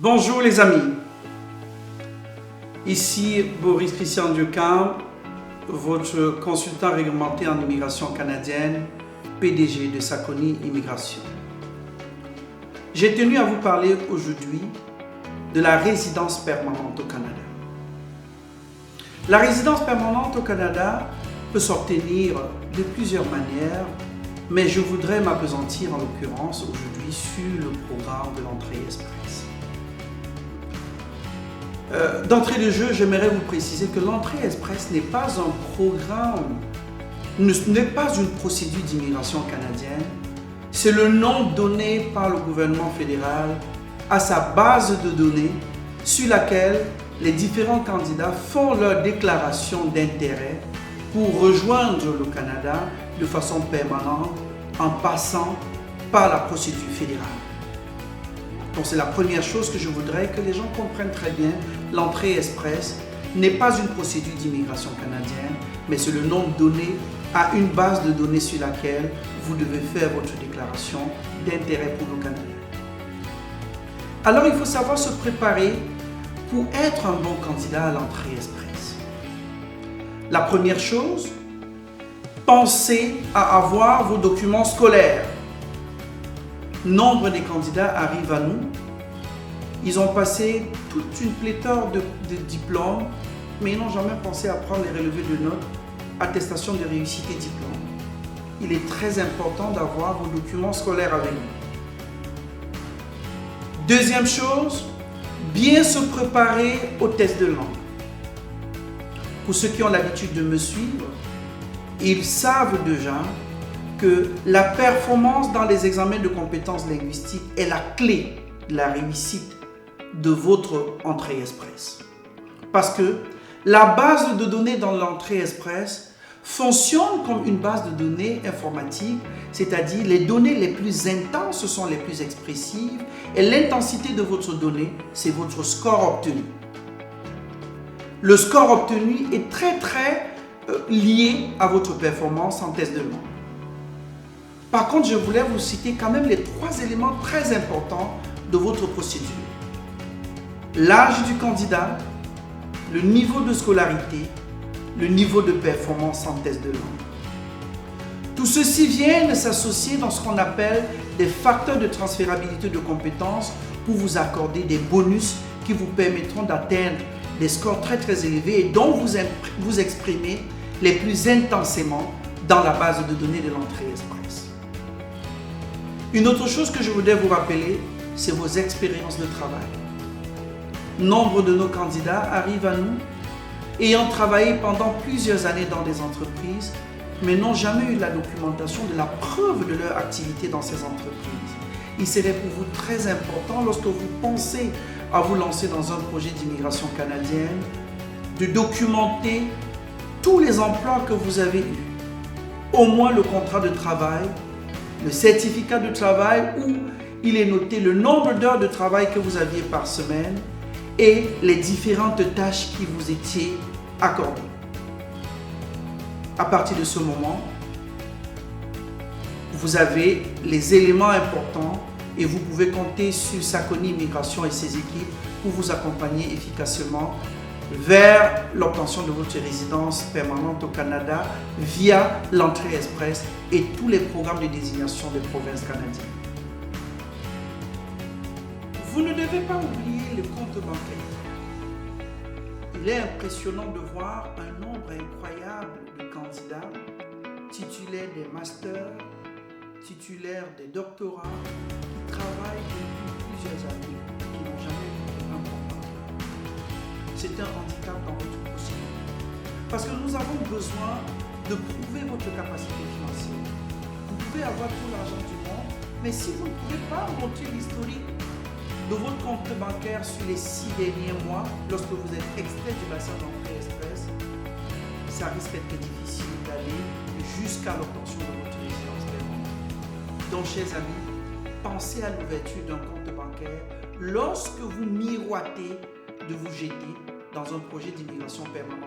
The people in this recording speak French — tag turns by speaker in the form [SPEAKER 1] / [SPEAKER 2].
[SPEAKER 1] Bonjour les amis, ici Boris Christian Dieucam, votre consultant réglementé en immigration canadienne, PDG de Saconi Immigration. J'ai tenu à vous parler aujourd'hui de la résidence permanente au Canada. La résidence permanente au Canada peut s'obtenir de plusieurs manières, mais je voudrais m'appesantir en l'occurrence aujourd'hui sur le programme de l'entrée express. D'entrée de jeu, j'aimerais vous préciser que l'entrée express n'est pas un programme, n'est pas une procédure d'immigration canadienne. C'est le nom donné par le gouvernement fédéral à sa base de données sur laquelle les différents candidats font leur déclaration d'intérêt pour rejoindre le Canada de façon permanente en passant par la procédure fédérale. Donc c'est la première chose que je voudrais que les gens comprennent très bien. L'entrée express n'est pas une procédure d'immigration canadienne, mais c'est le nom donné à une base de données sur laquelle vous devez faire votre déclaration d'intérêt pour le Canada. Alors il faut savoir se préparer pour être un bon candidat à l'entrée express. La première chose, pensez à avoir vos documents scolaires. Nombre des candidats arrivent à nous. Ils ont passé toute une pléthore de diplômes, mais ils n'ont jamais pensé à prendre les relevés de notes, attestation de réussite et diplôme. Il est très important d'avoir vos documents scolaires avec vous. Deuxième chose, bien se préparer au test de langue. Pour ceux qui ont l'habitude de me suivre, ils savent déjà que la performance dans les examens de compétences linguistiques est la clé de la réussite de votre entrée express. Parce que la base de données dans l'entrée express fonctionne comme une base de données informatique, c'est-à-dire les données les plus intenses sont les plus expressives et l'intensité de votre donnée, c'est votre score obtenu. Le score obtenu est très lié à votre performance en test de langue. Par contre, je voulais vous citer quand même les 3 éléments très importants de votre procédure. L'âge du candidat, le niveau de scolarité, le niveau de performance en test de langue. Tout ceci vient de s'associer dans ce qu'on appelle des facteurs de transférabilité de compétences pour vous accorder des bonus qui vous permettront d'atteindre des scores très élevés et dont vous exprimez les plus intensément dans la base de données de l'entrée express. Une autre chose que je voudrais vous rappeler, c'est vos expériences de travail. Nombre de nos candidats arrivent à nous ayant travaillé pendant plusieurs années dans des entreprises, mais n'ont jamais eu la documentation de la preuve de leur activité dans ces entreprises. Il serait pour vous très important, lorsque vous pensez à vous lancer dans un projet d'immigration canadienne, de documenter tous les emplois que vous avez eus. Au moins le contrat de travail, le certificat de travail où il est noté le nombre d'heures de travail que vous aviez par semaine et les différentes tâches qui vous étaient accordées. À partir de ce moment, vous avez les éléments importants et vous pouvez compter sur Saconi Immigration et ses équipes pour vous accompagner efficacement vers l'obtention de votre résidence permanente au Canada via l'entrée express et tous les programmes de désignation des provinces canadiennes. Vous ne devez pas oublier le compte bancaire. Il est impressionnant de voir un nombre incroyable de candidats titulaires des masters, titulaires des doctorats, qui travaillent depuis plusieurs années, qui n'ont jamais eu un compte bancaire. C'est un handicap dans votre procédure. Parce que nous avons besoin de prouver votre capacité financière. Vous pouvez avoir tout l'argent du monde, mais si vous ne pouvez pas montrer l'historique de votre compte bancaire sur les 6 derniers mois, lorsque vous êtes extrait du bassin d'entrée express, ça risque d'être difficile d'aller jusqu'à l'obtention de votre résidence permanente. Donc, chers amis, pensez à l'ouverture d'un compte bancaire lorsque vous miroitez de vous jeter dans un projet d'immigration permanente